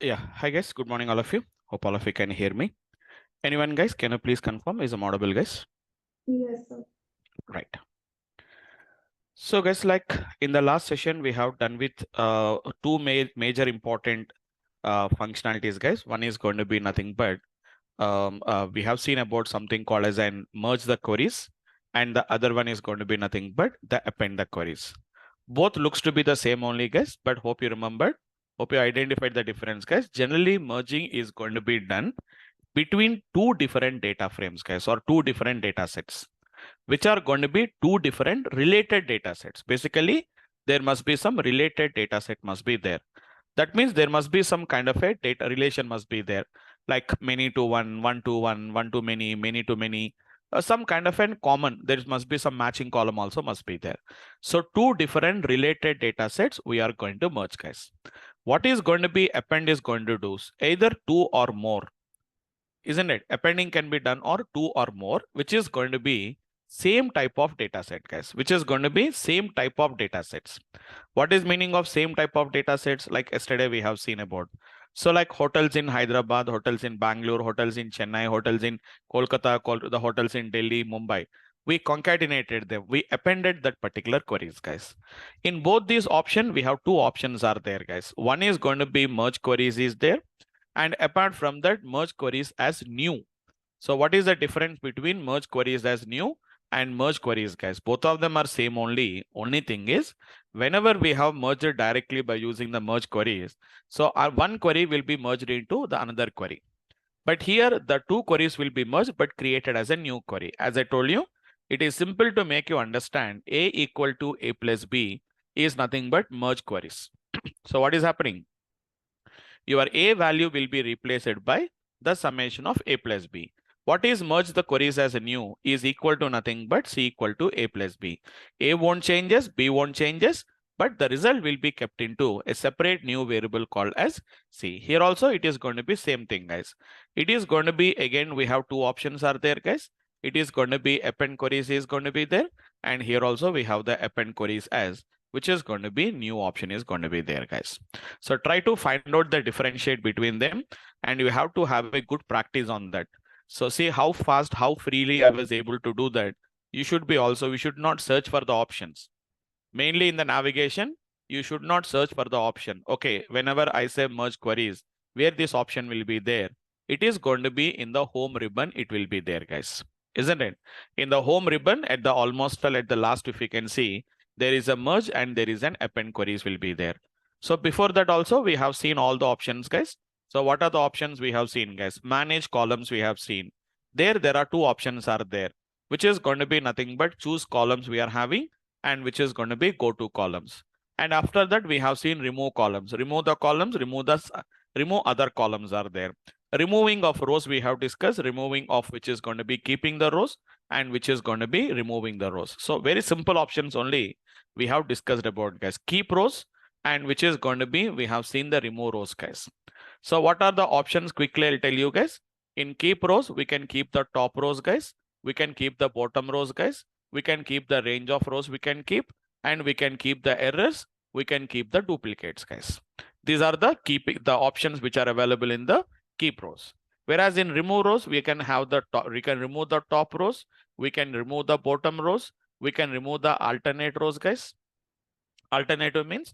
Yeah. Hi guys. Good morning, all of you. Hope all of you can hear me. Anyone, guys? Can you please confirm? Is I'm audible, guys? Yes, sir. Right. So, guys, like in the last session, we have done with two major important functionalities, guys. One is going to be nothing but we have seen about something called as an merge the queries, and the other one is going to be nothing but the append the queries. Both looks to be the same only, guys, but hope you remembered. Hope you identified the difference, guys. Generally, merging is going to be done between two different data frames, guys, or two different data sets, which are going to be two different related data sets. Basically, there must be some related data set must be there. That means there must be some kind of a data relation must be there, like many to one, one to one, one to many to many. Some kind of an common, there must be some matching column also must be there. So two different related data sets we are going to merge, guys. What is going to be append is going to do either two or more, isn't it? Appending can be done or two or more, which is going to be same type of data set, guys, which is going to be same type of data sets. What is meaning of same type of data sets? Like yesterday we have seen about. So like hotels in Hyderabad, hotels in Bangalore, hotels in Chennai, hotels in Kolkata, the hotels in Delhi, Mumbai. We concatenated them. We appended that particular queries, guys. In both these options, we have two options are there, guys. One is going to be merge queries is there. And apart from that, merge queries as new. So what is the difference between merge queries as new and merge queries, guys? Both of them are same only. Only thing is, whenever we have merged directly by using the merge queries, so our one query will be merged into the another query. But here the two queries will be merged but created as a new query. As I told you, it is simple to make you understand A equal to A plus B is nothing but merge queries. So what is happening? Your A value will be replaced by the summation of A plus B. What is merge the queries as a new is equal to nothing but C equal to A plus B. A won't changes, B won't changes, but the result will be kept into a separate new variable called as C. Here also it is going to be same thing, guys. It is going to be, again, we have two options are there, guys. It is going to be append queries is going to be there. And here also we have the append queries as, which is going to be new option is going to be there, guys. So try to find out the differentiate between them, and you have to have a good practice on that. So see how fast, how freely I was able to do that. You should be also, we should not search for the options. Mainly in the navigation, you should not search for the option. Okay, whenever I say merge queries, where this option will be there, it is going to be in the home ribbon, it will be there, guys. Isn't it? In the home ribbon, at the almost at the last, if you can see, there is a merge and there is an append queries will be there. So before that also, we have seen all the options, guys. So what are the options we have seen, guys? Manage columns we have seen. There are two options are there, which is going to be nothing but choose columns we are having, and which is going to be go to columns. And after that, we have seen remove columns. Remove the columns, remove other columns are there. Removing of rows we have discussed, removing of which is going to be keeping the rows and which is going to be removing the rows. So very simple options only we have discussed about, guys. Keep rows, and which is going to be, we have seen the remove rows, guys. So what are the options? Quickly, I'll tell you, guys. In keep rows, we can keep the top rows, guys. We can keep the bottom rows, guys. We can keep the range of rows we can keep, and we can keep the errors. We can keep the duplicates, guys. These are the the options which are available in the keep rows. Whereas in remove rows, we can have the top, we can remove the top rows, we can remove the bottom rows, we can remove the alternate rows, guys. Alternative means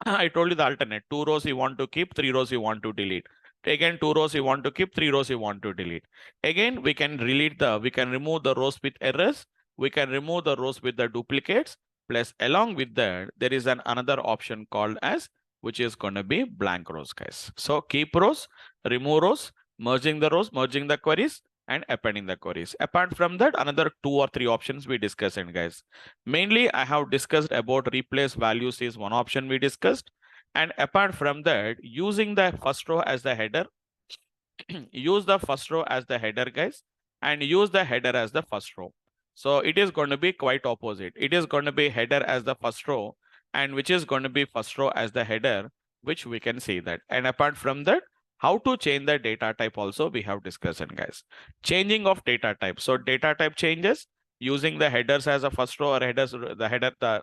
I told you the alternate. Two rows you want to keep, three rows you want to delete. Again, two rows you want to keep, three rows you want to delete. Again, we can we can remove the rows with errors. We can remove the rows with the duplicates. Plus, along with that, there is another option called as, which is going to be blank rows, guys. So keep rows, remove rows, merging the rows, merging the queries, and appending the queries. Apart from that, another two or three options we discussed, guys. Mainly, I have discussed about replace values is one option we discussed. And apart from that, using the first row as the header, use the first row as the header, guys, and use the header as the first row. So it is going to be quite opposite. It is going to be header as the first row, and which is going to be first row as the header, which we can see that. And apart from that, how to change the data type also we have discussed, guys. Changing of data type. So data type changes using the headers as a first row, or headers, the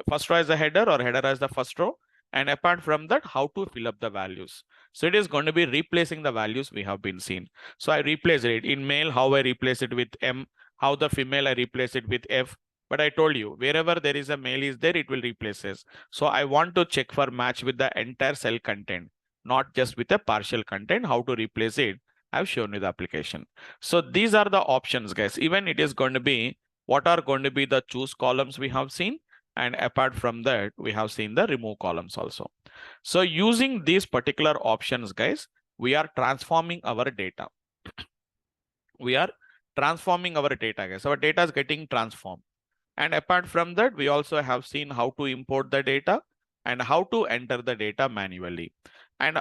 first row as the header or header as the first row. And apart from that, how to fill up the values. So it is going to be replacing the values we have been seen. So I replace it in male, how I replace it with M, how the female I replace it with F. But I told you, wherever there is a male is there, it will replace this. So I want to check for match with the entire cell content, not just with a partial content. How to replace it, I've shown you the application. So these are the options, guys. Even it is going to be what are going to be the choose columns we have seen. And apart from that, we have seen the remove columns also. So using these particular options, guys, we are transforming our data. We are transforming our data, guys. Our data is getting transformed. And apart from that, we also have seen how to import the data and how to enter the data manually. And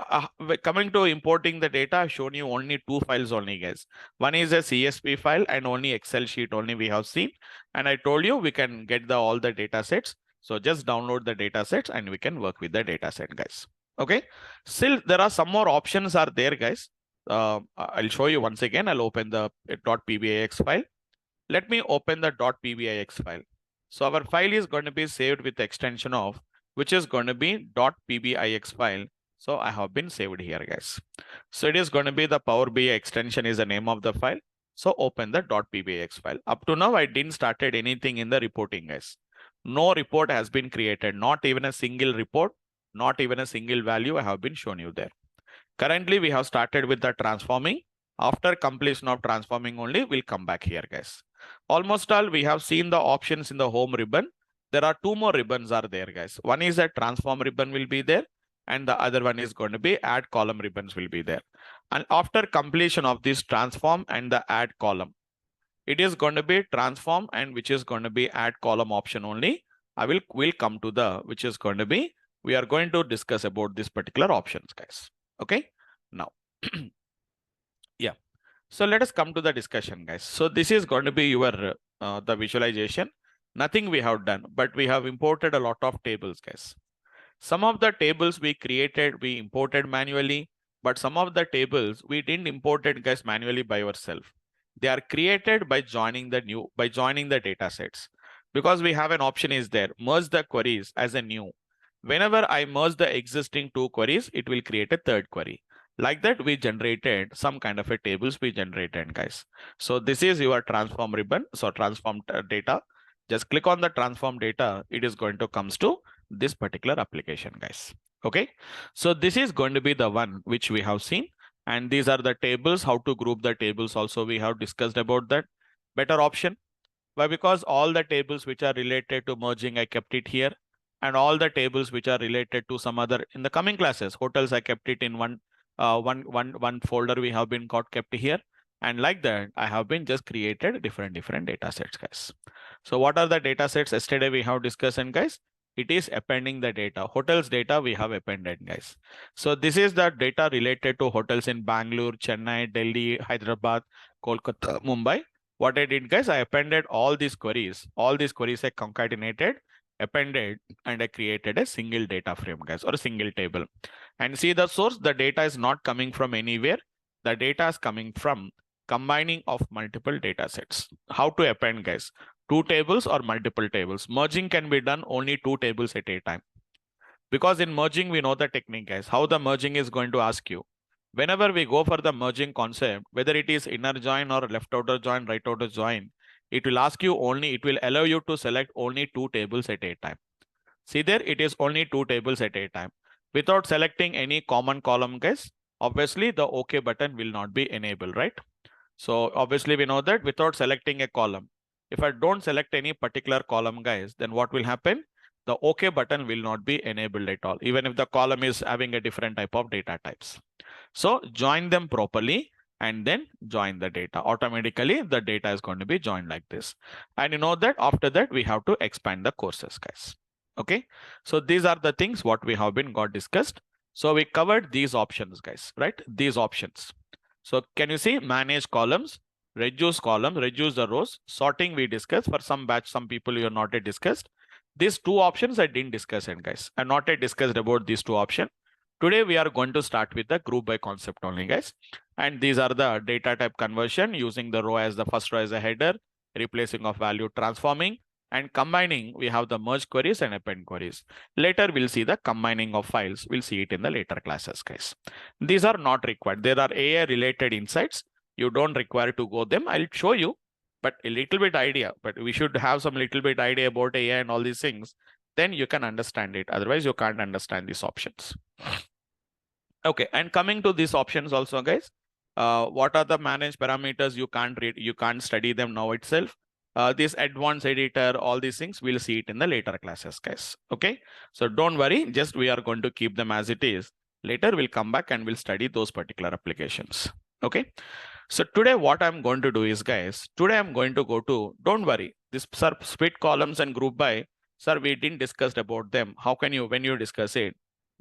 coming to importing the data, I've shown you only two files only, guys. One is a CSV file and only Excel sheet only we have seen. And I told you we can get all the data sets. So just download the data sets and we can work with the data set, guys. Okay. Still, there are some more options are there, guys. I'll show you once again. I'll open the .pbix file. Let me open the .pbix file. So our file is going to be saved with the extension of, which is going to be .pbix file. So I have been saved here, guys. So it is going to be the Power BI extension is the name of the file. So open the .pbix file. Up to now, I didn't started anything in the reporting, guys. No report has been created, not even a single report, not even a single value I have been shown you there. Currently, we have started with the transforming. After completion of transforming only, we'll come back here, guys. Almost all, we have seen the options in the home ribbon. There are two more ribbons are there, guys. One is a transform ribbon will be there. And the other one is going to be add column ribbons will be there. And after completion of this transform and the add column, it is going to be transform and which is going to be add column option only. We'll come to the, which is going to be, we are going to discuss about this particular options, guys. Okay, now, yeah. So let us come to the discussion, guys. So this is going to be your, the visualization. Nothing we have done, but we have imported a lot of tables, guys. Some of the tables we created, we imported manually, but some of the tables we didn't import it, guys, manually by ourselves. They are created by joining the data sets. Because we have an option is there, merge the queries as a new. Whenever I merge the existing two queries, it will create a third query. Like that, we generated some kind of a tables we generated, guys. So this is your transform ribbon. So transform data. Just click on the transform data. It is going to comes to this particular application, guys. Okay. So this is going to be the one which we have seen. And these are the tables, how to group the tables. Also, we have discussed about that better option. Why? Because all the tables which are related to merging, I kept it here. And all the tables which are related to some other in the coming classes, hotels, I kept it in one folder we have been kept here. And like that, I have been just created different data sets, guys. So what are the data sets yesterday we have discussed, and guys, it is appending the data. Hotels data we have appended, guys. So this is the data related to hotels in Bangalore, Chennai, Delhi, Hyderabad, Kolkata, Mumbai. What I did, guys, I appended all these queries. All these queries I concatenated, appended, and I created a single data frame, guys, or a single table. And see the source, the data is not coming from anywhere. The data is coming from combining of multiple data sets. How to append, guys? Two tables or multiple tables. Merging can be done only two tables at a time. Because in merging, we know the technique, guys. How the merging is going to ask you. Whenever we go for the merging concept, whether it is inner join or left outer join, right outer join, it will ask you only, it will allow you to select only two tables at a time. See there, it is only two tables at a time. Without selecting any common column, guys, obviously the OK button will not be enabled, right? So obviously we know that without selecting a column, if I don't select any particular column, guys, then what will happen? The OK button will not be enabled at all, even if the column is having a different type of data types. So join them properly and then join the data. Automatically, the data is going to be joined like this. And you know that after that, we have to expand the courses, guys. Okay. So these are the things what we have been got discussed. So we covered these options, guys, right? These options. So can you see manage columns, reduce columns, reduce the rows, sorting we discussed. For some batch, some people you have not yet discussed. These two options I didn't discuss it, guys. I not yet discussed about these two options. Today we are going to start with the group by concept only, guys. And these are the data type conversion using the row as the first row as a header, replacing of value transforming, And combining, we have the merge queries and append queries. Later, we'll see the combining of files. We'll see it in the later classes, guys. These are not required. There are AI related insights. You don't require to go them. I'll show you, but a little bit idea, but we should have some little bit idea about AI and all these things. Then you can understand it. Otherwise, you can't understand these options. Okay, and coming to these options also, guys, what are the managed parameters? You can't read, you can't study them now itself. This advanced editor, all these things, we'll see it in the later classes, guys. Okay, so don't worry, just we are going to keep them as it is. Later, we'll come back and we'll study those particular applications. Okay, so today what I'm going to do is, guys, today I'm going to go to, don't worry, this sir, split columns and group by, sir, we didn't discuss about them. How can you, when you discuss it,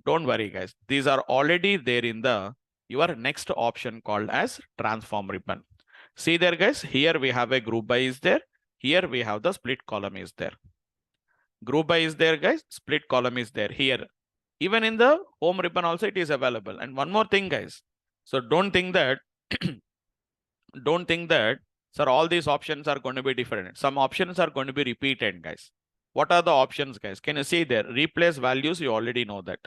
don't worry, guys. These are already there in the your next option called as transform ribbon. See there, guys. Here we have a group by is there. Here we have the split column is there. Group by is there, guys. Split column is there here. Even in the home ribbon also it is available. And one more thing, guys. So don't think that don't think that, sir, all these options are going to be different. Some options are going to be repeated, guys. What are the options, guys? Can you see there? Replace values, you already know that.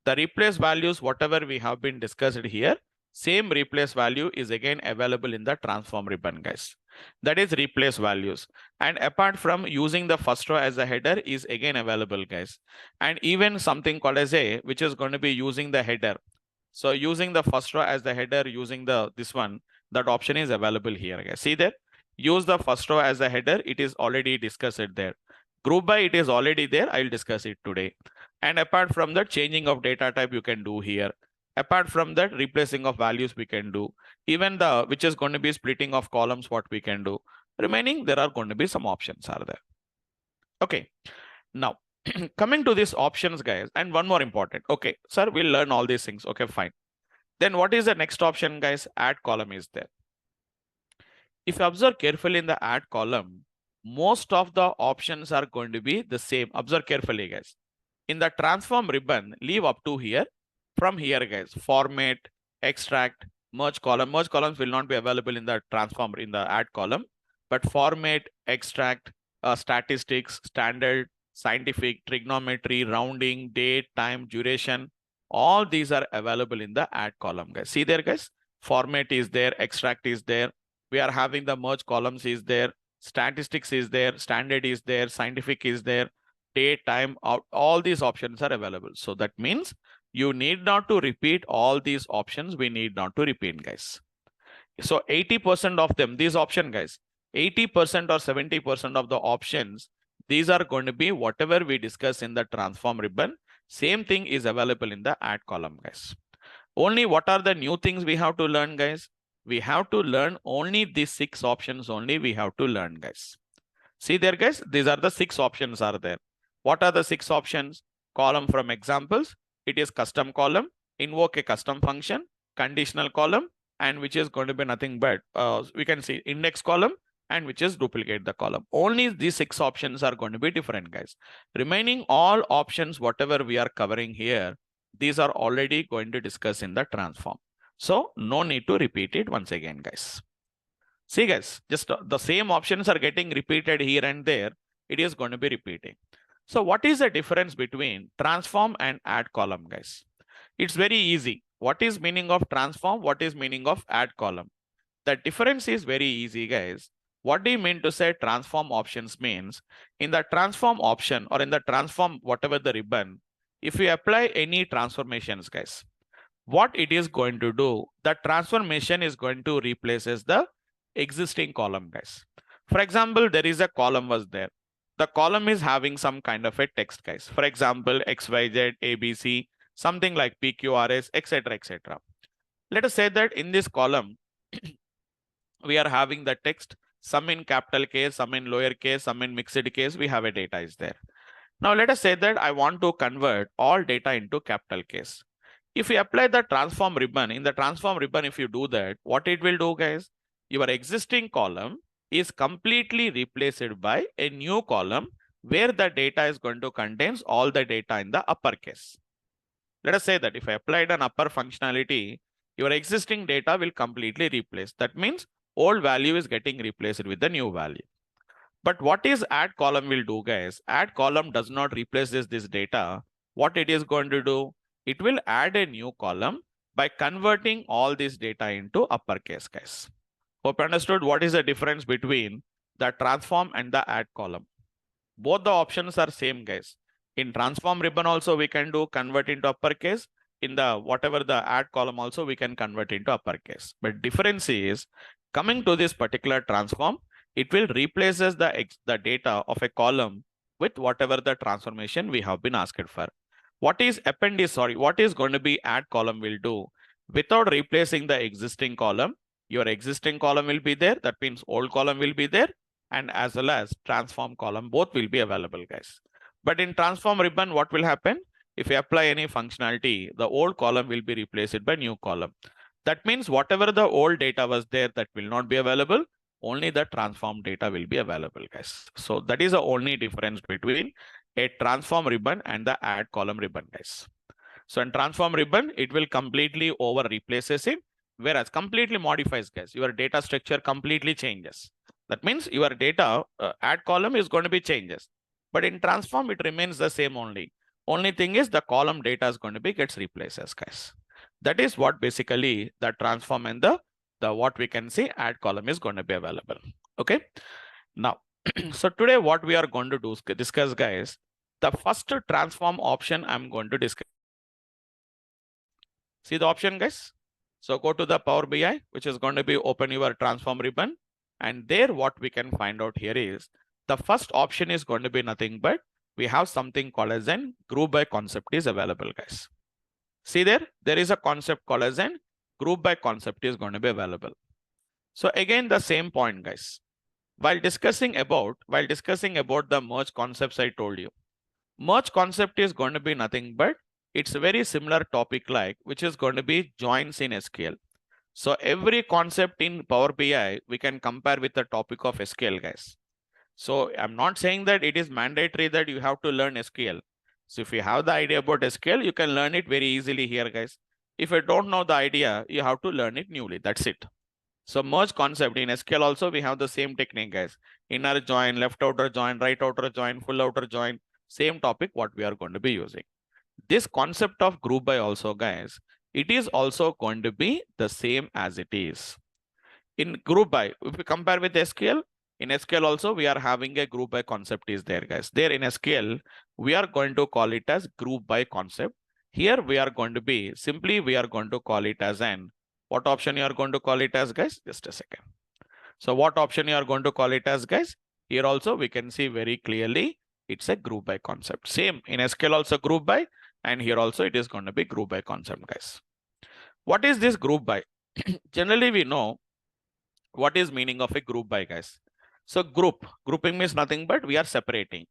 The replace values, whatever we have been discussed here, same replace value is again available in the transform ribbon, guys. That is replace values. And apart from using the first row as a header is again available, guys. And even something called as a, which is going to be using the header. So using the first row as the header, using this one, that option is available here, guys. See there, use the first row as a header. It is already discussed there. Group by, it is already there. I'll discuss it today. And apart from that, changing of data type you can do here. Apart from that, replacing of values we can do. Even the, which is going to be splitting of columns, what we can do. Remaining, there are going to be some options are there. Okay. Now, coming to these options, guys, and one more important. Okay, sir, we'll learn all these things. Okay, fine. Then what is the next option, guys? Add column is there. If you observe carefully in the add column, most of the options are going to be the same. Observe carefully, guys. In the transform ribbon, leave up to here. From here, guys, format, extract, merge column. Merge columns will not be available in the transform, in the add column, but format, extract, statistics, standard, scientific, trigonometry, rounding, date, time, duration, all these are available in the add column, guys. See there, guys, format is there, extract is there. We are having the merge columns is there, statistics is there, standard is there, scientific is there, date, time, all these options are available. So that means you need not to repeat all these options. We need not to repeat, guys. So 80% of them, these option, guys, 80% or 70% of the options, these are going to be whatever we discuss in the transform ribbon. Same thing is available in the add column, guys. Only what are the new things we have to learn, guys? We have to learn only these 6 options only we have to learn, guys. See there, guys, these are the 6 options are there. What are the 6 options? Column from examples. It is custom column, invoke a custom function, conditional column, and which is going to be nothing but, we can see index column, and which is duplicate the column. Only these 6 options are going to be different, guys. Remaining all options, whatever we are covering here, these are already going to discuss in the transform. So no need to repeat it once again, guys. See, guys, just the same options are getting repeated here and there. It is going to be repeating. So what is the difference between transform and add column, guys? It's very easy. What is meaning of transform? What is meaning of add column? The difference is very easy, guys. What do you mean to say transform options means? In the transform option or in the transform whatever the ribbon, if you apply any transformations, guys, what it is going to do, the transformation is going to replaces the existing column, guys. For example, there is a column was there. The column is having some kind of a text, guys. For example, XYZ, ABC, something like PQRS, etc., etc. Let us say that in this column, we are having the text, some in capital case, some in lower case, some in mixed case, we have a data is there. Now let us say that I want to convert all data into capital case. If you apply the transform ribbon, in the transform ribbon, if you do that, what it will do, guys? Your existing column is completely replaced by a new column where the data is going to contain all the data in the uppercase. Let us say that if I applied an upper functionality, your existing data will completely replace. That means old value is getting replaced with the new value. But what is add column will do, guys? Add column does not replace this data. What it is going to do? It will add a new column by converting all this data into uppercase, guys. Hope you understood what is the difference between the transform and the add column. Both the options are same, guys. In transform ribbon also we can do convert into uppercase. In the whatever the add column also we can convert into uppercase. But difference is coming to this particular transform, it will replaces the data of a column with whatever the transformation we have been asked for. What is append is what is going to be add column will do without replacing the existing column. Your existing column will be there. That means old column will be there, and as well as transform column, both will be available, guys. But in transform ribbon, what will happen? If you apply any functionality, the old column will be replaced by new column. That means whatever the old data was there, that will not be available. Only the transform data will be available, guys. So that is the only difference between a transform ribbon and the add column ribbon, guys. So in transform ribbon, it will completely over replaces it, whereas completely modifies, guys. Your data structure completely changes. That means your data add column is going to be changes. But in transform, it remains the same only. Only thing is the column data is going to be gets replaces, guys. That is what basically the transform and the what we can see add column is going to be available. Okay. Now, so today what we are going to discuss, guys, the first transform option I'm going to discuss. See the option, guys. So go to the Power BI, which is going to be open your transform ribbon. And there what we can find out here is the first option is going to be nothing but we have something called as an group by concept is available, guys. See there is a concept called as an group by concept is going to be available. So again, the same point, guys. While discussing about the merge concepts, I told you, merge concept is going to be nothing but it's a very similar topic like which is going to be joins in SQL. So every concept in Power BI we can compare with the topic of SQL, guys. So I'm not saying that it is mandatory that you have to learn SQL. So if you have the idea about SQL, you can learn it very easily here, guys. If you don't know the idea, you have to learn it newly. That's it. So merge concept in SQL also we have the same technique, guys. Inner join, left outer join, right outer join, full outer join. Same topic what we are going to be using. This concept of group by also, guys, it is also going to be the same as it is. In group by, if we compare with SQL, in SQL also we are having a group by concept is there, guys. There in SQL, we are going to call it as group by concept. Here we are going to be, simply we are going to call it as an, what option you are going to call it as, guys? Just a second. So what option you are going to call it as, guys? Here also we can see very clearly it's a group by concept. Same in SQL also group by, and here also it is going to be group by concept, guys. What is this group by? Generally we know what is meaning of a group by, guys. So grouping means nothing but we are separating.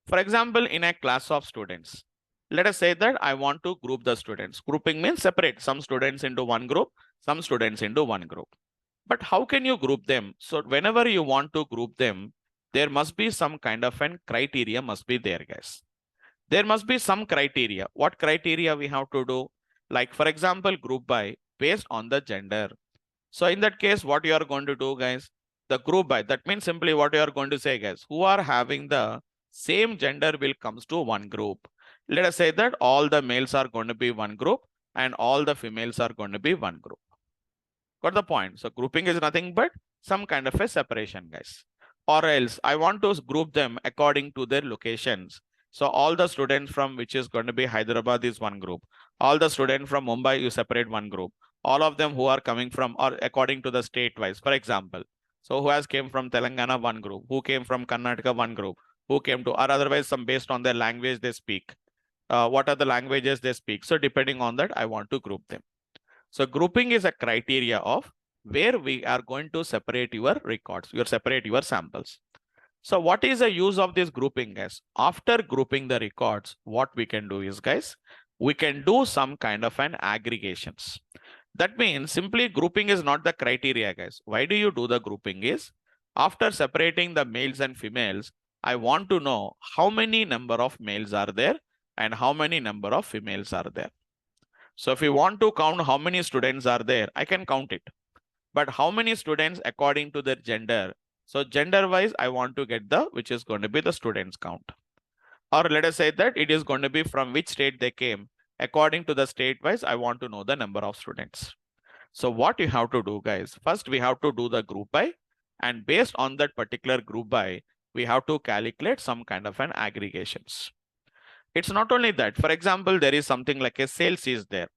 For example, in a class of students, let us say that I want to group the students. Grouping means separate some students into one group, some students into one group. But how can you group them? So whenever you want to group them, there must be some kind of an criteria must be there, guys. There must be some criteria. What criteria we have to do? Like for example, group by based on the gender. So in that case, what you are going to do, guys, the group by, that means simply what you are going to say, guys, who are having the same gender will comes to one group. Let us say that all the males are going to be one group and all the females are going to be one group. Got the point? So grouping is nothing but some kind of a separation, guys. Or else I want to group them according to their locations. So all the students from which is going to be Hyderabad is one group. All the students from Mumbai, you separate one group. All of them who are coming from or according to the state wise, for example. So who has came from Telangana, one group. Who came from Karnataka, one group. Who came to, or otherwise some based on their language they speak. What are the languages they speak? So depending on that, I want to group them. So grouping is a criteria of where we are going to separate your records, separate your samples. So what is the use of this grouping, guys? After grouping the records, what we can do is, guys, we can do some kind of an aggregations. That means simply grouping is not the criteria, guys. Why do you do the grouping is, after separating the males and females, I want to know how many number of males are there and how many number of females are there. So if you want to count how many students are there, I can count it. But how many students according to their gender? So gender wise, I want to get the, which is going to be the students count. Or let us say that it is going to be from which state they came. According to the state wise, I want to know the number of students. So what you have to do, guys, first we have to do the group by, and based on that particular group by, we have to calculate some kind of an aggregations. It's not only that. For example, there is something like a sales is there.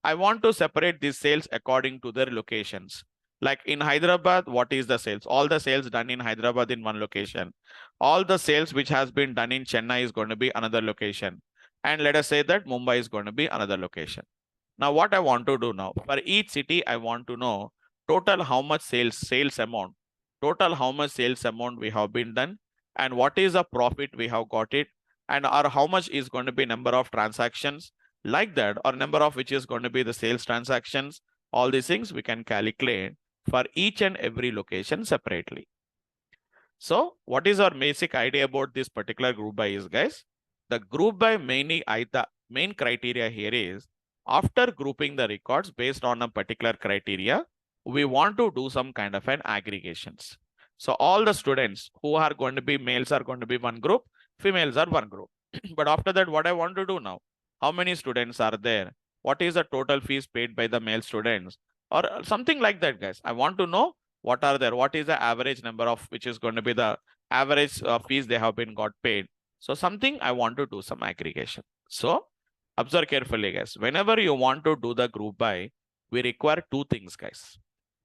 I want to separate these sales according to their locations. Like in Hyderabad, what is the sales? All the sales done in Hyderabad in one location. All the sales which has been done in Chennai is going to be another location. And let us say that Mumbai is going to be another location. Now, what I want to do now, for each city, I want to know total how much sales amount, total how much sales amount we have been done, and what is the profit we have got it, and or how much is going to be number of transactions like that, or number of which is going to be the sales transactions. All these things we can calculate for each and every location separately. So what is our basic idea about this particular group by is, guys? The group by the main criteria here is, after grouping the records based on a particular criteria, we want to do some kind of an aggregations. So all the students who are going to be males are going to be one group, females are one group. But after that, what I want to do now, how many students are there? What is the total fees paid by the male students? Or something like that, guys. I want to know what are there, what is the average number of, which is going to be the average fees they have been got paid. So something I want to do some aggregation. So observe carefully, guys. Whenever you want to do the group by, we require two things, guys.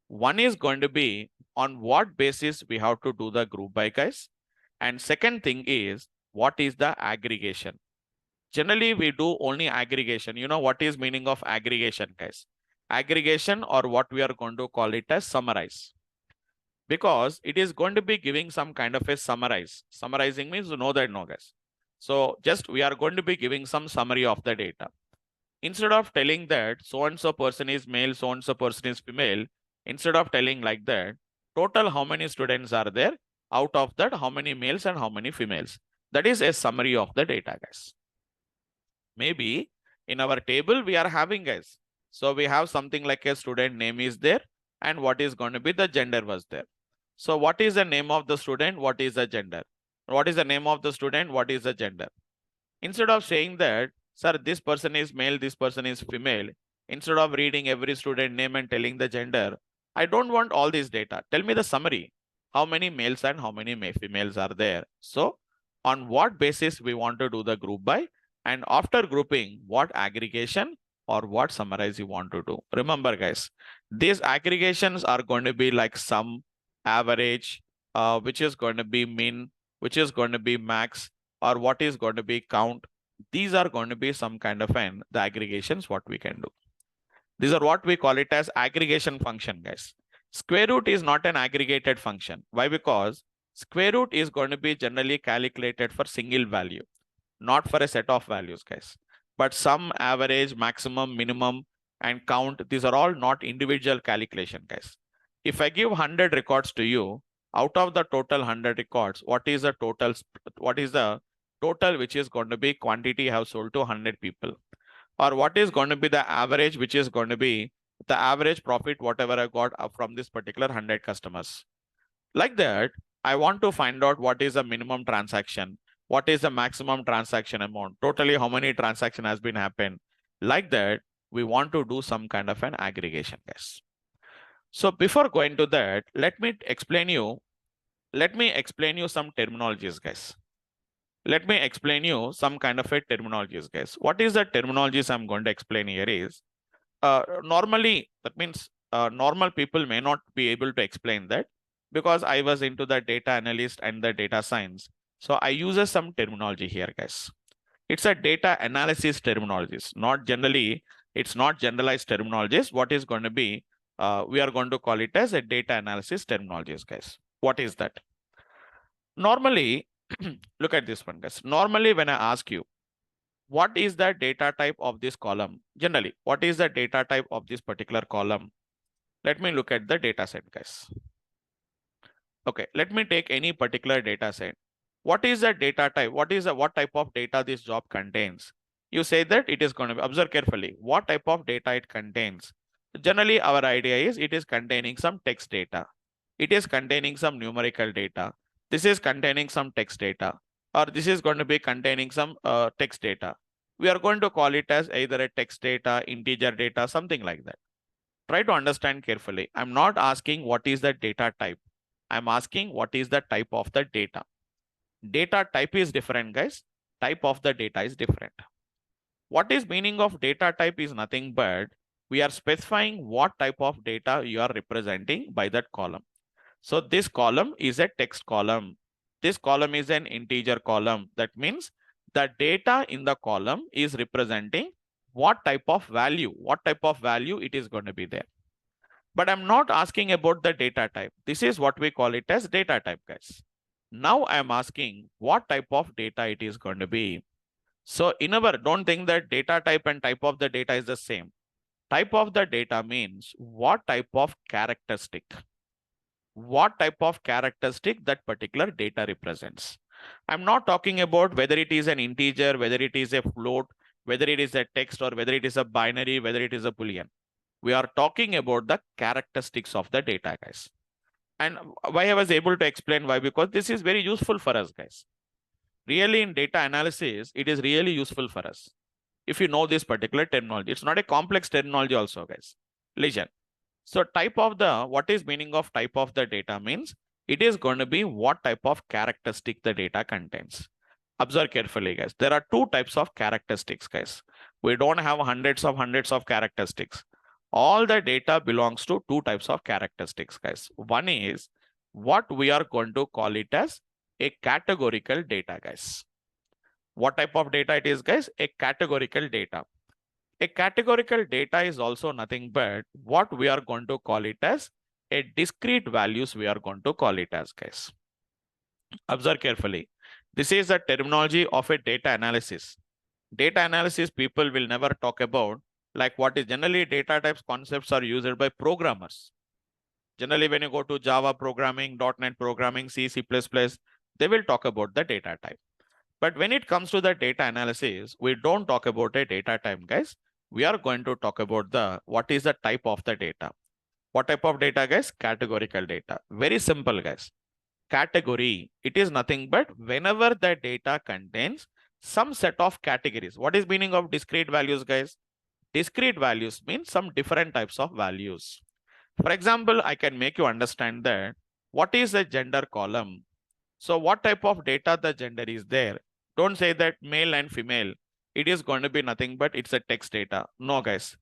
One is going to be on what basis we have to do the group by, guys. And second thing is, what is the aggregation? Generally, we do only aggregation. You know what is meaning of aggregation, guys? Aggregation, or what we are going to call it as summarize. Because it is going to be giving some kind of a summarize. Summarizing means you know that, no, guys. So just we are going to be giving some summary of the data. Instead of telling that so-and-so person is male, so-and-so person is female, instead of telling like that, total how many students are there, out of that how many males and how many females. That is a summary of the data, guys. Maybe in our table we are having, guys. So we have something like a student name is there, and what is going to be the gender was there. So what is the name of the student? What is the gender? What is the name of the student? What is the gender? Instead of saying that, sir, this person is male, this person is female, instead of reading every student name and telling the gender, I don't want all this data. Tell me the summary. How many males and how many females are there? So on what basis we want to do the group by, and after grouping, what aggregation or what summarize you want to do. Remember, guys, these aggregations are going to be like sum, average, which is going to be mean, which is going to be max, or what is going to be count. These are going to be some kind of the aggregations what we can do. These are what we call it as aggregation function, guys. Square root is not an aggregated function. Why? Because square root is going to be generally calculated for single value, not for a set of values, guys. But sum, average, maximum, minimum, and count, these are all not individual calculation, guys. If I give 100 records to you, out of the total 100 records, what is the total which is going to be quantity have sold to 100 people? Or what is going to be the average, which is going to be the average profit, whatever I got from this particular 100 customers? Like that, I want to find out what is the minimum transaction, what is the maximum transaction amount, totally how many transaction has been happened. Like that, we want to do some kind of an aggregation, guys. So before going to that, let me explain you some terminologies, guys. Let me explain you some kind of a terminologies, guys. What is the terminologies I'm going to explain here is, normally, that means normal people may not be able to explain that, because I was into the data analyst and the data science. So I use some terminology here, guys. It's a data analysis terminologies, not generally, it's not generalized terminologies. What is going to be, we are going to call it as a data analysis terminologies, guys. What is that? Normally, look at this one, guys. Normally, when I ask you, what is the data type of this column? Generally, what is the data type of this particular column? Let me look at the data set, guys. Okay, let me take any particular data set. What is the data type? What type of data this job contains? You say that it is going to be, observe carefully, what type of data it contains. Generally, our idea is it is containing some text data. it is containing some numerical data. This is containing some text data, or this is going to be containing some text data. We are going to call it as either a text data, integer data, something like that. Try to understand carefully. I'm not asking what is the data type. I'm asking what is the type of the data. Data type is different, guys. Type of the data is different. What is meaning of data type is nothing but we are specifying what type of data you are representing by that column. So this column is a text column. This column is an integer column. That means the data in the column is representing what type of value it is going to be there. But I'm not asking about the data type. This is what we call it as data type, guys. Now I'm asking what type of data it is going to be. So don't think that data type and type of the data is the same. Type of the data means what type of characteristic that particular data represents. I'm not talking about whether it is an integer, whether it is a float, whether it is a text, or whether it is a binary, whether it is a Boolean. We are talking about the characteristics of the data, guys. And why I was able to explain why, because this is very useful for us, guys. Really, in data analysis, it is really useful for us. If you know this particular terminology, it's not a complex terminology also, guys. Listen. So what is meaning of type of the data means it is going to be what type of characteristic the data contains. Observe carefully, guys. There are two types of characteristics, guys. We don't have hundreds of characteristics. All the data belongs to two types of characteristics, guys. One is what we are going to call it as a categorical data, guys. What type of data it is, guys? A categorical data. A categorical data is also nothing but what we are going to call it as a discrete values we are going to call it as, guys. Observe carefully. This is the terminology of a data analysis. Data analysis people will never talk about like what is generally data types concepts are used by programmers. Generally, when you go to Java programming, .NET programming, C, C++, they will talk about the data type. But when it comes to the data analysis, we don't talk about a data type, guys. We are going to talk about what is the type of the data. What type of data, guys? Categorical data. Very simple, guys. Category, it is nothing but whenever the data contains some set of categories. What is meaning of discrete values, guys? Discrete values means some different types of values. For example, I can make you understand that what is the gender column. So what type of data the gender is there? Don't say that male and female. It is going to be nothing but it's a text data. No, guys.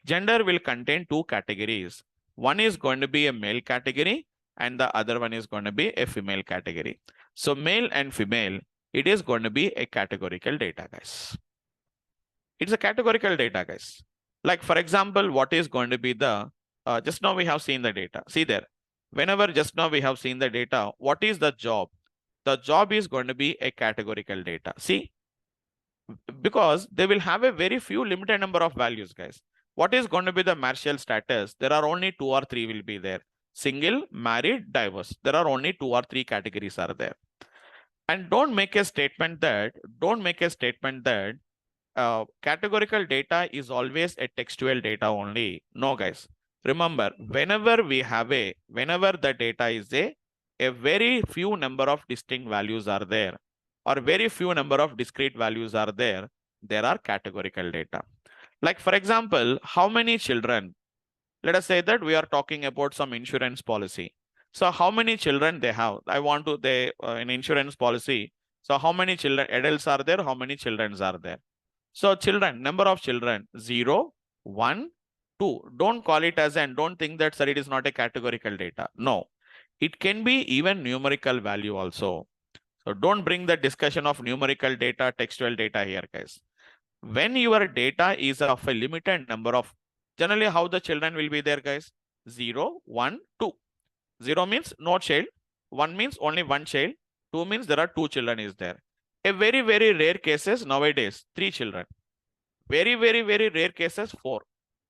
Gender will contain two categories. One is going to be a male category and the other one is going to be a female category. So male and female, it is going to be a categorical data, guys. It's a categorical data, guys. Like for example, what is going to be just now we have seen the data. See there. Whenever just now we have seen the data, what is the job? The job is going to be a categorical data. See, because they will have a very few limited number of values, guys. What is going to be the marital status? There are only 2 or 3 will be there. Single, married, divorce. There are only 2 or 3 categories are there. And don't make a statement that categorical data is always a textual data only. No, guys. Remember, whenever the data is a very few number of distinct values are there, or very few number of discrete values are there are categorical data. Like for example, how many children? Let us say that we are talking about some insurance policy. So how many children they have? I want to an insurance policy. So how many children, adults are there? How many children are there? So children, number of children, 0, 1, 2. Don't call it as and don't think that, sir, it is not a categorical data. No, it can be even numerical value also. So don't bring the discussion of numerical data, textual data here, guys. When your data is of a limited number of, generally how the children will be there, guys? 0, 1, 2. 0 means no child. 1 means only one child. 2 means there are 2 children is there. A very, very rare cases nowadays, 3 children. Very, very, very rare cases, 4.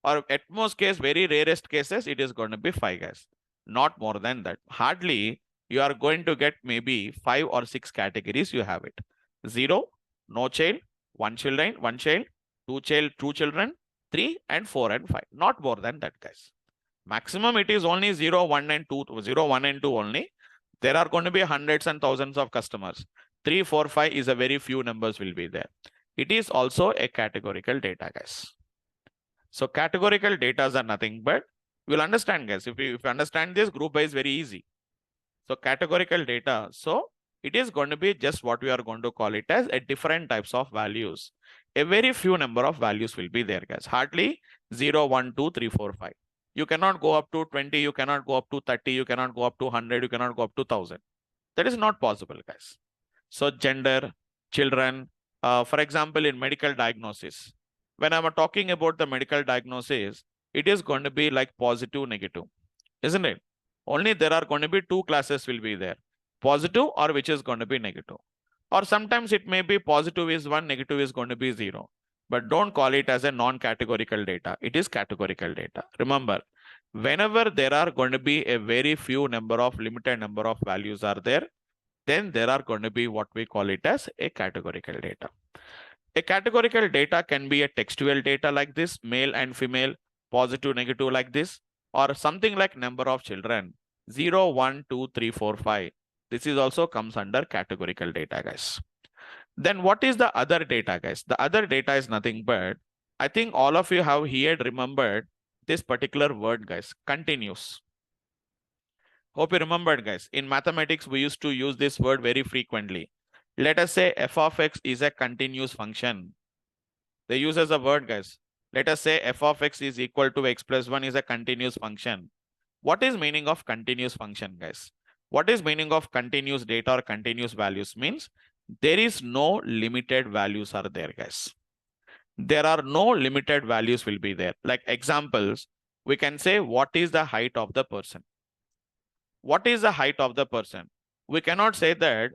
Or at most case, very rarest cases, it is going to be 5, guys. Not more than that. Hardly you are going to get maybe 5 or 6 categories you have it. 0, no child, 1 child, 2 children, 3 and 4 and 5. Not more than that, guys. Maximum it is only 0, 1 and 2, 0, 1 and 2 only. There are going to be hundreds and thousands of customers. 3, 4, 5 is a very few numbers will be there. It is also a categorical data, guys. So categorical data are nothing but, you'll understand, guys. If you understand this, group by is very easy. So categorical data. So it is going to be just what we are going to call it as a different types of values. A very few number of values will be there, guys. Hardly 0, 1, 2, 3, 4, 5. You cannot go up to 20. You cannot go up to 30. You cannot go up to 100. You cannot go up to 1000. That is not possible, guys. So gender, children, for example, in medical diagnosis, when I'm talking about the medical diagnosis, it is going to be like positive, negative, isn't it? Only there are going to be two classes will be there, positive or which is going to be negative. Or sometimes it may be positive is 1, negative is going to be 0. But don't call it as a non-categorical data. It is categorical data. Remember, whenever there are going to be a very few number of limited number of values are there, then there are going to be what we call it as a categorical data. A categorical data can be a textual data like this, male and female, positive, negative like this, or something like number of children, 0, 1, 2, 3, 4, 5. This is also comes under categorical data, guys. Then what is the other data, guys? The other data is nothing but, I think all of you have here remembered this particular word, guys, continuous. Hope you remembered, guys. In mathematics, we used to use this word very frequently. Let us say f of x is a continuous function. They use as a word, guys. Let us say f of x is equal to x plus 1 is a continuous function. What is meaning of continuous function, guys? What is meaning of continuous data or continuous values means there is no limited values are there, guys. There are no limited values will be there. Like examples, we can say what is the height of the person. What is the height of the person? We cannot say that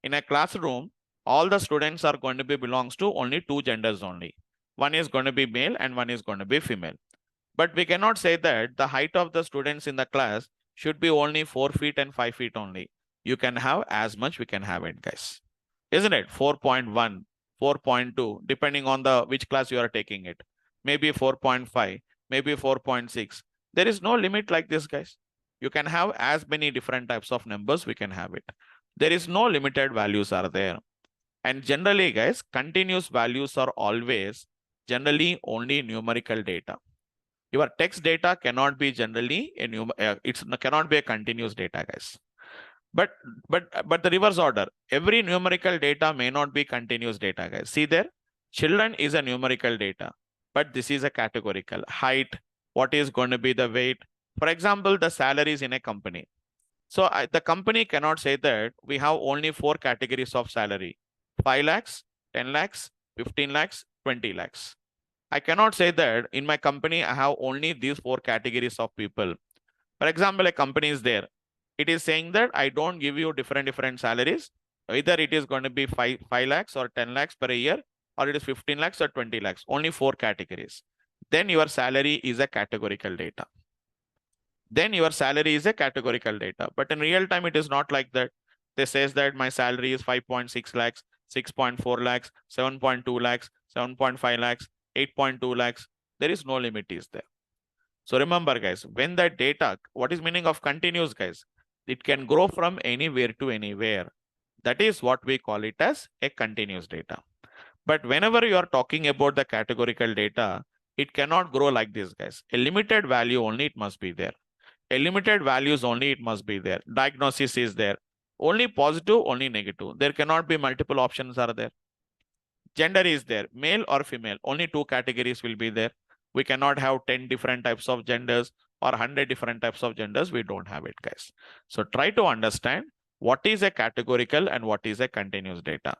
in a classroom, all the students are going to be belongs to only two genders only. One is going to be male and one is going to be female. But we cannot say that the height of the students in the class should be only 4 feet and 5 feet only. You can have as much we can have it, guys. Isn't it? 4.1, 4.2, depending on the which class you are taking it. Maybe 4.5, maybe 4.6. There is no limit like this, guys. You can have as many different types of numbers we can have it. There is no limited values are there. And generally, guys, continuous values are always generally only numerical data. Your text data cannot be generally cannot be a continuous data, guys. But the reverse order, every numerical data may not be continuous data, guys. See there, children is a numerical data, but this is a categorical. Height, what is going to be the weight? For example, the salaries in a company. So the company cannot say that we have only 4 categories of salary, 5 lakhs, 10 lakhs, 15 lakhs, 20 lakhs. I cannot say that in my company, I have only these 4 categories of people. For example, a company is there. It is saying that I don't give you different salaries. Either it is going to be 5 lakhs or 10 lakhs per year, or it is 15 lakhs or 20 lakhs, only 4 categories. Then your salary is a categorical data. Then your salary is a categorical data. But in real time, it is not like that. They says that my salary is 5.6 lakhs, 6.4 lakhs, 7.2 lakhs, 7.5 lakhs, 8.2 lakhs. There is no limit is there. So remember, guys, when that data, what is meaning of continuous, guys? It can grow from anywhere to anywhere. That is what we call it as a continuous data. But whenever you are talking about the categorical data, it cannot grow like this, guys. A limited value only it must be there. A limited values only it must be there. Diagnosis is there. Only positive, only negative. There cannot be multiple options are there. Gender is there, male or female. Only 2 categories will be there. We cannot have 10 different types of genders or 100 different types of genders. We don't have it, guys. So try to understand what is a categorical and what is a continuous data.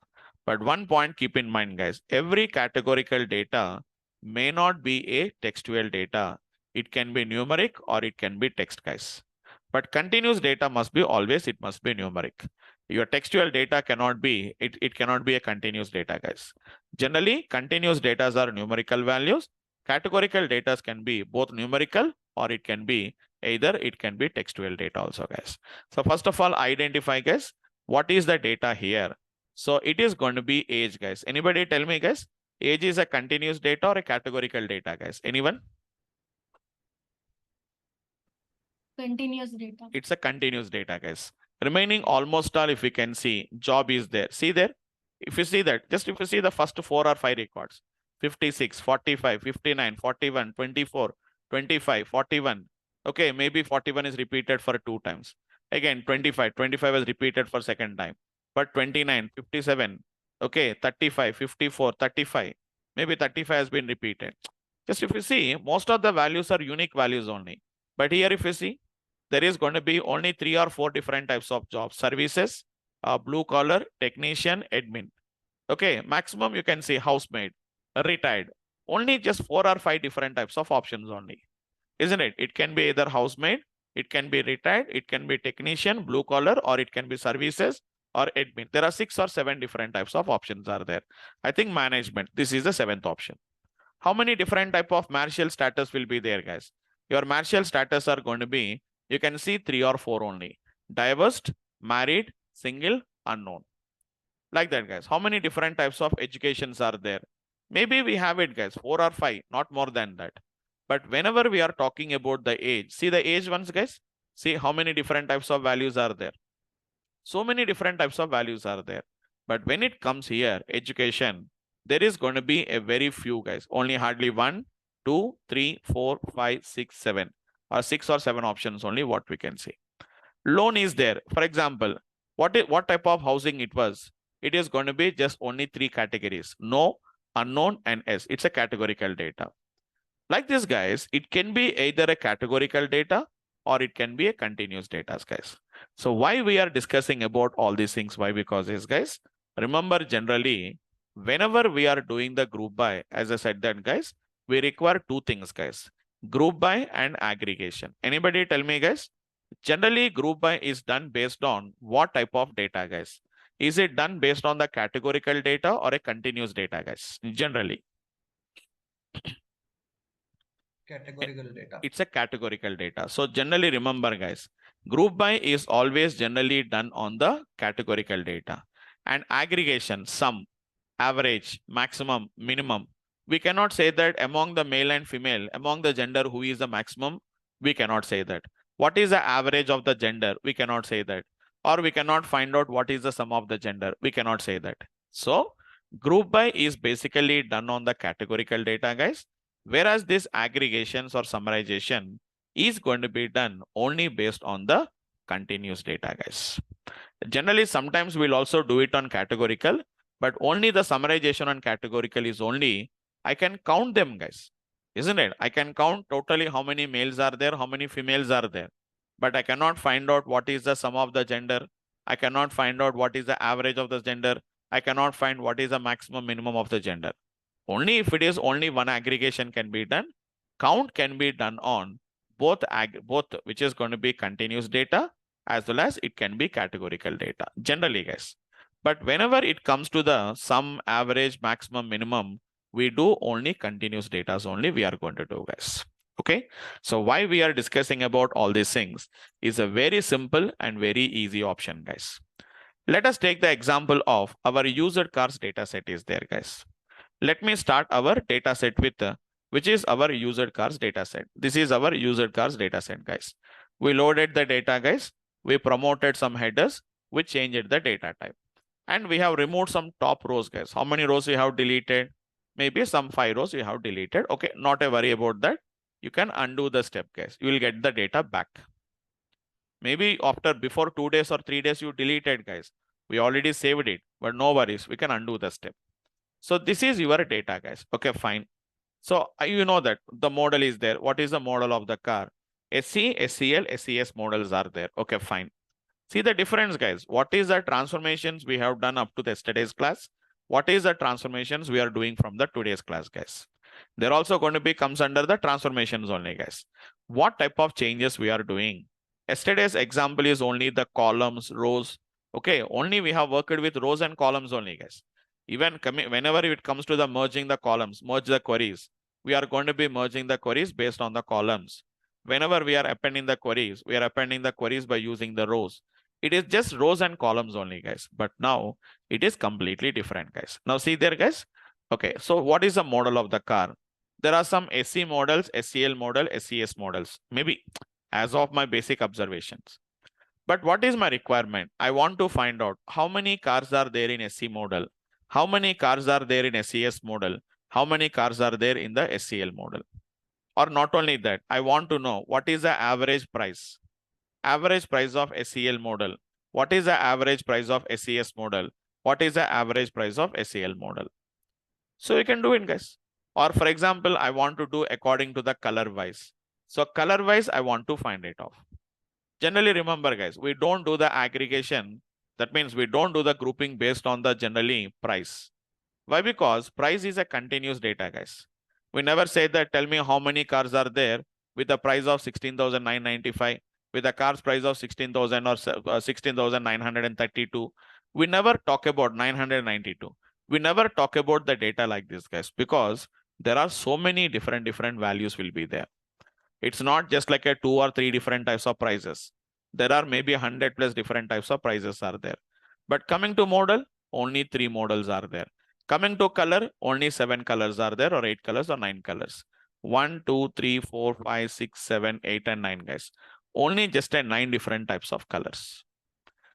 But one point keep in mind, guys, every categorical data may not be a textual data. It can be numeric or it can be text, guys. But continuous data must be always, it must be numeric. Your textual data cannot be, it cannot be a continuous data, guys. Generally, continuous data are numerical values. Categorical data can be both numerical or it can be either it can be textual data also, guys. So first of all, identify, guys, what is the data here? So it is going to be age, guys. Anybody tell me, guys, age is a continuous data or a categorical data, guys? Anyone? Continuous data. It's a continuous data, guys. Remaining almost all, if we can see, job is there. See there? If you see that, just if you see the first 4 or 5 records, 56, 45, 59, 41, 24, 25, 41. Okay, maybe 41 is repeated for 2 times. Again, 25, 25 is repeated for second time. But 29, 57, okay, 35, 54, 35. Maybe 35 has been repeated. Just if you see, most of the values are unique values only. But here, if you see, there is going to be only 3 or 4 different types of jobs: services, blue collar, technician, admin. Okay, maximum you can see housemaid, retired. Only just 4 or 5 different types of options only, isn't it? It can be either housemaid, it can be retired, it can be technician, blue collar, or it can be services or admin. There are 6 or 7 different types of options are there. I think management, this is the 7th option. How many different type of marital status will be there, guys? Your marital status are going to be, you can see 3 or 4 only: divorced, married, single, unknown. Like that, guys. How many different types of educations are there? Maybe we have it, guys, 4 or 5, not more than that. But whenever we are talking about the age, see the age ones, guys. See how many different types of values are there. So many different types of values are there. But when it comes here, education, there is going to be a very few, guys. Only hardly 1, 2, 3, 4, 5, 6, 7, or 6 or 7 options only what we can see. Loan is there. For example, what type of housing it was? It is going to be just only 3 categories: no, unknown, and S. It's a categorical data. Like this, guys, it can be either a categorical data or it can be a continuous data, guys. So why we are discussing about all these things? Why? Because is, guys, remember, generally, whenever we are doing the group by, as I said that, guys, we require 2 things, guys: group by and aggregation. Anybody tell me, guys? Generally, group by is done based on what type of data, guys? Is it done based on the categorical data or a continuous data, guys? Generally, Categorical data. it's a categorical data. So generally, remember, guys, group by is always generally done on the categorical data. And aggregation, sum, average, maximum, minimum. We cannot say that among the male and female, among the gender, who is the maximum. We cannot say that. What is the average of the gender? We cannot say that. Or we cannot find out what is the sum of the gender. We cannot say that. So group by is basically done on the categorical data, guys. Whereas this aggregations or summarization is going to be done only based on the continuous data, guys. Generally, sometimes we'll also do it on categorical, but only the summarization on categorical is only, I can count them, guys. Isn't it? I can count totally how many males are there, how many females are there, but I cannot find out what is the sum of the gender. I cannot find out what is the average of the gender. I cannot find what is the maximum minimum of the gender. Only if it is only one aggregation can be done. Count can be done on both, which is going to be continuous data as well as it can be categorical data, generally, guys. But whenever it comes to the sum, average, maximum, minimum, we do only continuous data only we are going to do, guys. Okay. So why we are discussing about all these things is a very simple and very easy option, guys. Let us take the example of our used cars data set is there, guys. Let me start our data set with which is our used cars data set. This is our used cars data set, guys. We loaded the data, guys. We promoted some headers. We changed the data type. And we have removed some top rows, guys. How many rows we have deleted? Maybe some 5 rows we have deleted. Okay, not a worry about that. You can undo the step, guys. You will get the data back. Maybe before 2 days or 3 days you deleted, guys. We already saved it, but no worries. We can undo the step. So this is your data, guys. Okay, fine. So you know that the model is there. What is the model of the car? SC, SCL, SCS models are there. Okay, fine. See the difference, guys. What is the transformations we have done up to yesterday's class? What is the transformations we are doing from the today's class, guys? They're also going to be comes under the transformations only, guys. What type of changes we are doing? Yesterday's example is only the columns, rows. Okay, only we have worked with rows and columns only, guys. Even whenever it comes to the merging the columns, merge the queries, we are going to be merging the queries based on the columns. Whenever we are appending the queries, we are appending the queries by using the rows. It is just rows and columns only, guys. But now it is completely different, guys. Now see there, guys. Okay, so what is the model of the car? There are some SC models, SCL model, SCS models. Maybe as of my basic observations. But what is my requirement? I want to find out how many cars are there in SC model, how many cars are there in SES model, how many cars are there in the SCL model. Or not only that, I want to know what is the average price of SCL model, what is the average price of SES model, what is the average price of SCL model. So you can do it, guys. Or for example, I want to do according to the color wise. So color wise, I want to find it off. Generally, remember, guys, we don't do the aggregation. That means we don't do the grouping based on the generally price. Why? Because price is a continuous data, guys. We never say that tell me how many cars are there with a price of 16,995, with a car's price of 16,000 or 16,932. We never talk about 992. We never talk about the data like this, guys, because there are so many different values will be there. It's not just like a 2 or 3 different types of prices. There are maybe 100 plus different types of prices are there. But coming to model, only 3 models are there. Coming to color, only 7 colors are there, or 8 colors or 9 colors. 1, 2, 3, 4, 5, 6, 7, 8, and 9, guys. Only just a 9 different types of colors.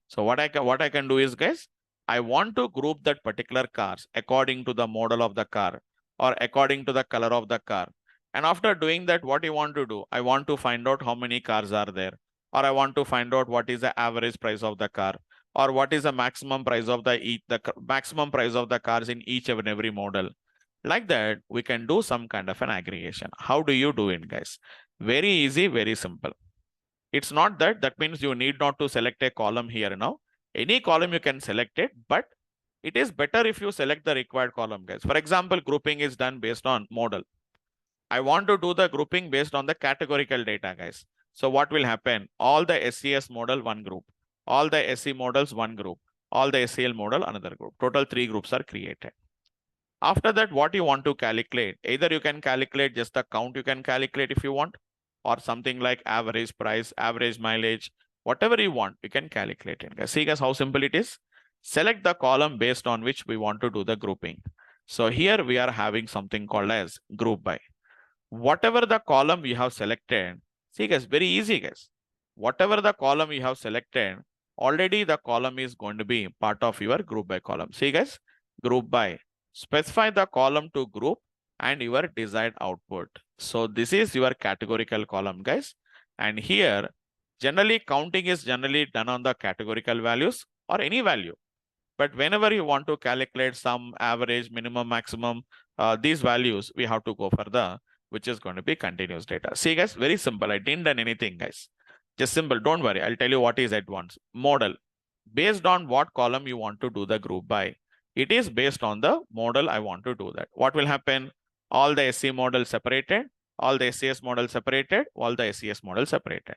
So what I can do is, guys, I want to group that particular cars according to the model of the car or according to the color of the car. And after doing that, what you want to do? I want to find out how many cars are there, or I want to find out what is the average price of the car, or what is the maximum price of the maximum price of the cars in each and every model. Like that, we can do some kind of an aggregation. How do you do it, guys? Very easy, very simple. It's not that, that means you need not to select a column here now. Any column you can select it, but it is better if you select the required column, guys. For example, grouping is done based on model. I want to do the grouping based on the categorical data, guys. So what will happen? All the SCS model, one group. All the SC models, one group. All the SCL model, another group. Total 3 groups are created. After that, what you want to calculate? Either you can calculate just the count you can calculate if you want, or something like average price, average mileage, whatever you want, you can calculate it. Guys, see guys how simple it is. Select the column based on which we want to do the grouping. So here we are having something called as group by. Whatever the column we have selected, see guys, very easy guys. Whatever the column you have selected, already the column is going to be part of your group by column. See guys, group by. Specify the column to group and your desired output. So this is your categorical column, guys. And here, generally counting is generally done on the categorical values or any value. But whenever you want to calculate some average, minimum, maximum, these values, we have to go for the, which is going to be continuous data. See guys, very simple. I didn't done anything, guys. Just simple. Don't worry. I'll tell you what is at once. Model. Based on what column you want to do the group by. It is based on the model I want to do that. What will happen? All the SC model separated, all the SCS model separated, all the SCS model separated.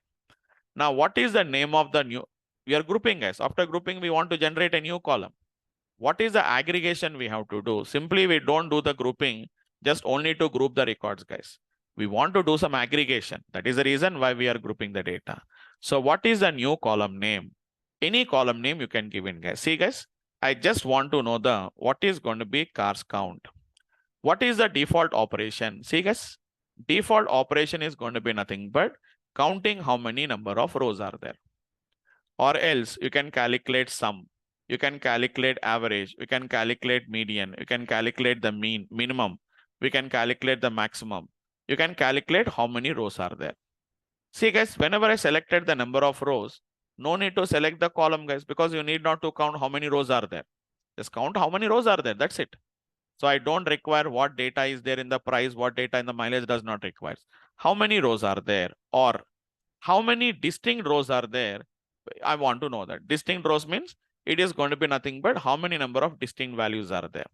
Now, what is the name of the new? We are grouping, guys. After grouping, we want to generate a new column. What is the aggregation we have to do? Simply, we don't do the grouping just only to group the records, guys. We want to do some aggregation. That is the reason why we are grouping the data. So what is the new column name? Any column name you can give in, guys. See, guys, I just want to know the what is going to be cars count. What is the default operation? See, guys, default operation is going to be nothing but counting how many number of rows are there. Or else you can calculate sum. You can calculate average. You can calculate median. You can calculate the mean, minimum. We can calculate the maximum. You can calculate how many rows are there. See, guys, whenever I selected the number of rows, no need to select the column, guys, because you need not to count how many rows are there. Just count how many rows are there. That's it. So I don't require what data is there in the price, what data in the mileage does not require. How many rows are there, or how many distinct rows are there? I want to know that. Distinct rows means it is going to be nothing but how many number of distinct values are there.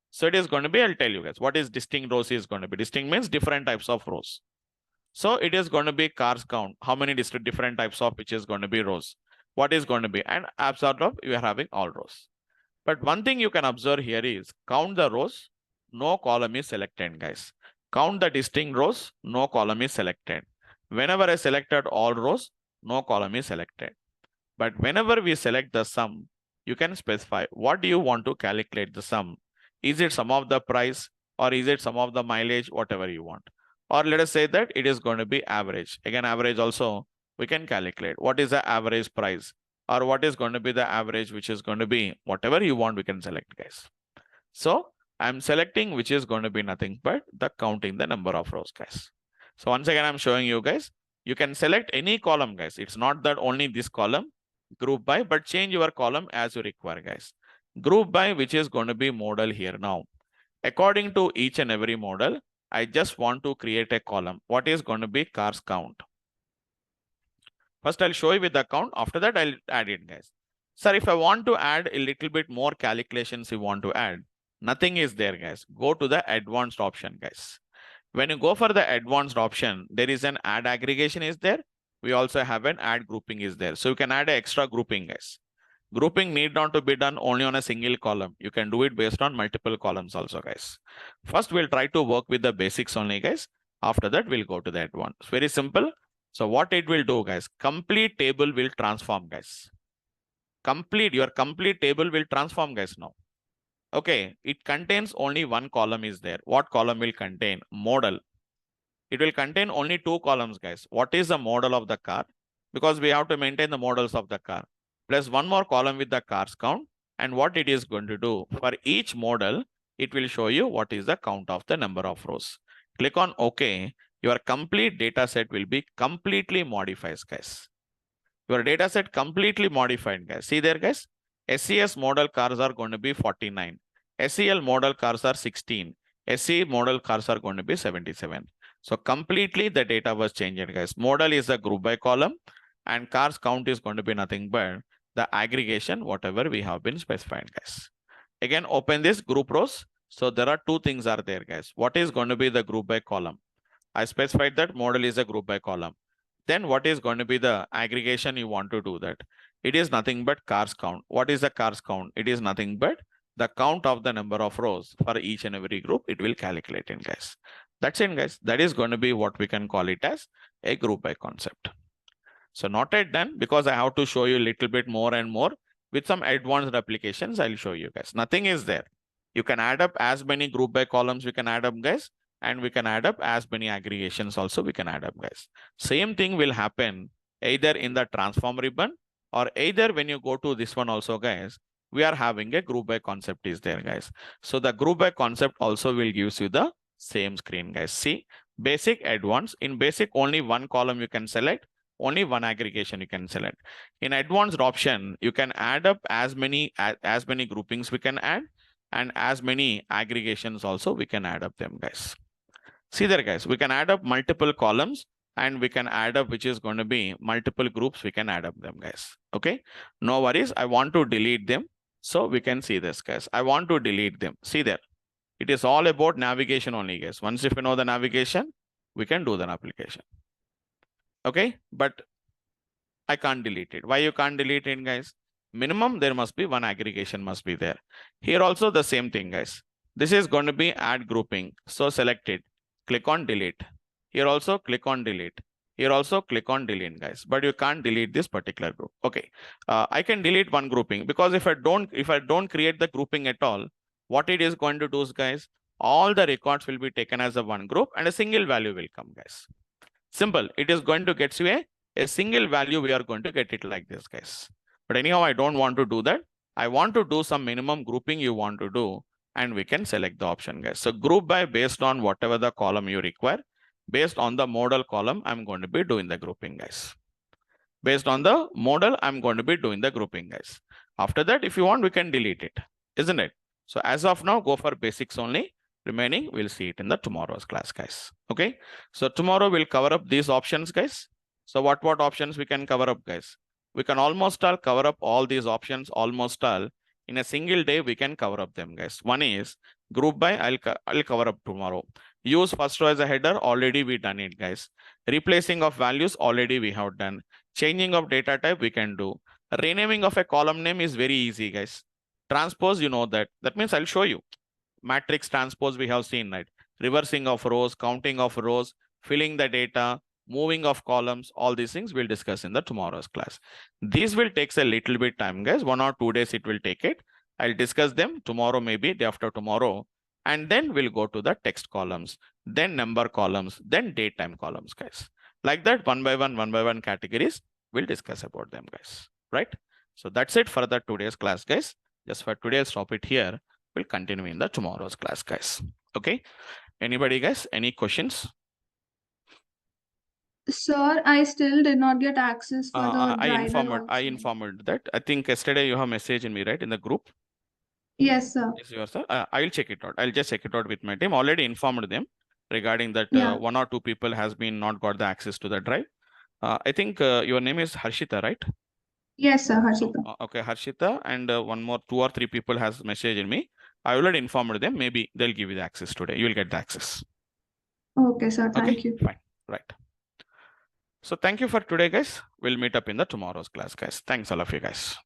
So it is going to be, I'll tell you guys, what is distinct rows is going to be. Distinct means different types of rows. So it is going to be cars count. How many different types of which is going to be rows. What is going to be, and absort of you are having all rows. But one thing you can observe here is count the rows, no column is selected, guys. Count the distinct rows, no column is selected. Whenever I selected all rows, no column is selected. But whenever we select the sum, you can specify what do you want to calculate the sum. Is it sum of the price or is it sum of the mileage, whatever you want. Or let us say that it is going to be average. Again, average also we can calculate. What is the average price? Or what is going to be the average, which is going to be whatever you want, we can select, guys. So I'm selecting which is going to be nothing but the counting the number of rows, guys. So once again, I'm showing you guys, you can select any column, guys. It's not that only this column, group by, but change your column as you require, guys. Group by, which is going to be model here now. According to each and every model, I just want to create a column. What is going to be cars count? First, I'll show you with the count. After that, I'll add it, guys. Sir, if I want to add a little bit more calculations you want to add, nothing is there, guys. Go to the advanced option, guys. When you go for the advanced option, there is an add aggregation is there. We also have an add grouping is there. So you can add an extra grouping, guys. Grouping need not to be done only on a single column. You can do it based on multiple columns also, guys. First, we'll try to work with the basics only, guys. After that, we'll go to the advanced. Very simple. So what it will do, guys, complete table will transform, guys. Your complete table will transform, guys, now. Okay, it contains only one column is there. What column will contain? Model. It will contain only two columns, guys. What is the model of the car? Because we have to maintain the models of the car. Plus one more column with the cars count. And what it is going to do, for each model, it will show you what is the count of the number of rows. Click on OK. Your complete data set will be completely modified, guys. Your data set completely modified, guys. See there, guys. SCS model cars are going to be 49. SEL model cars are 16. SE model cars are going to be 77. So completely the data was changed, guys. Model is a group by column and cars count is going to be nothing but the aggregation, whatever we have been specified, guys. Again, open this group rows. So there are two things are there, guys. What is going to be the group by column? I specified that model is a group by column. Then what is going to be the aggregation you want to do that? It is nothing but cars count. What is the cars count? It is nothing but the count of the number of rows for each and every group. It will calculate in, guys. That's it, guys. That is going to be what we can call it as a group by concept. So not yet done because I have to show you a little bit more and more with some advanced applications. I'll show you guys. Nothing is there. You can add up as many group by columns we can add up, guys. And we can add up as many aggregations also we can add up, guys. Same thing will happen either in the transform ribbon or either when you go to this one also, guys, we are having a group by concept is there, guys. So the group by concept also will give you the same screen, guys. See, basic, advanced. In basic, only one column you can select, only one aggregation you can select. In advanced option, you can add up as many groupings we can add and as many aggregations also we can add up them, guys. See there, guys, we can add up multiple columns and we can add up which is going to be multiple groups. We can add up them, guys. Okay, no worries. I want to delete them. So we can see this, guys. I want to delete them. See there. It is all about navigation only, guys. Once if you know the navigation, we can do the application. Okay, but I can't delete it. Why you can't delete it, guys? Minimum there must be one aggregation must be there. Here also the same thing, guys. This is going to be add grouping. So select it. Click on delete. Here also click on delete. Here also click on delete, guys. But you can't delete this particular group. Okay, I can delete one grouping because if I don't create the grouping at all, what it is going to do is, guys, all the records will be taken as a one group and a single value will come, guys. Simple. It is going to get you a single value. We are going to get it like this, guys. But anyhow, I don't want to do that. I want to do some minimum grouping you want to do. And we can select the option, guys. So group by based on whatever the column you require. Based on the model column, I'm going to be doing the grouping, guys. Based on the model, I'm going to be doing the grouping, guys. After that, if you want, we can delete it, isn't it? So as of now, go for basics only. Remaining, we'll see it in the tomorrow's class, guys. Okay. So tomorrow we'll cover up these options, guys. So what options we can cover up, guys? We can almost all cover up all these options, almost all. In a single day, we can cover up them, guys. One is group by, I'll cover up tomorrow. Use first row as a header, already we done it, guys. Replacing of values, already we have done. Changing of data type, we can do. Renaming of a column name is very easy, guys. Transpose, you know that. That means I'll show you. Matrix transpose, we have seen, right? Reversing of rows, counting of rows, filling the data, moving of columns, all these things we'll discuss in the tomorrow's class. These will take a little bit time, guys. 1 or 2 days it will take it. I'll discuss them tomorrow, maybe day after tomorrow. And then we'll go to the text columns. then number columns, then date time columns, guys. Like that, one by one categories, we'll discuss about them, guys, right? So that's it for the today's class, guys. Just for today, I'll stop it here. We'll continue in the tomorrow's class, guys. Okay. Anybody, guys, any questions? Sir, I still did not get access for the I bridal informed that. I think yesterday you have messaged in me, right, in the group? Yes, sir. Yes, you are, sir. I'll check it out. I'll just check it out with my team. Already informed them regarding that. Yeah. One or two people has been not got the access to the drive. I think your name is Harshita, right? Yes, sir, Harshita. Okay, Harshita, and one more, 2 or 3 people has messaged me. I already informed them. Maybe they'll give you the access today. You will get the access. Okay, sir. Thank Okay, you. fine, right. So thank you for today, guys. We'll meet up in the tomorrow's class, guys. Thanks all of you, guys.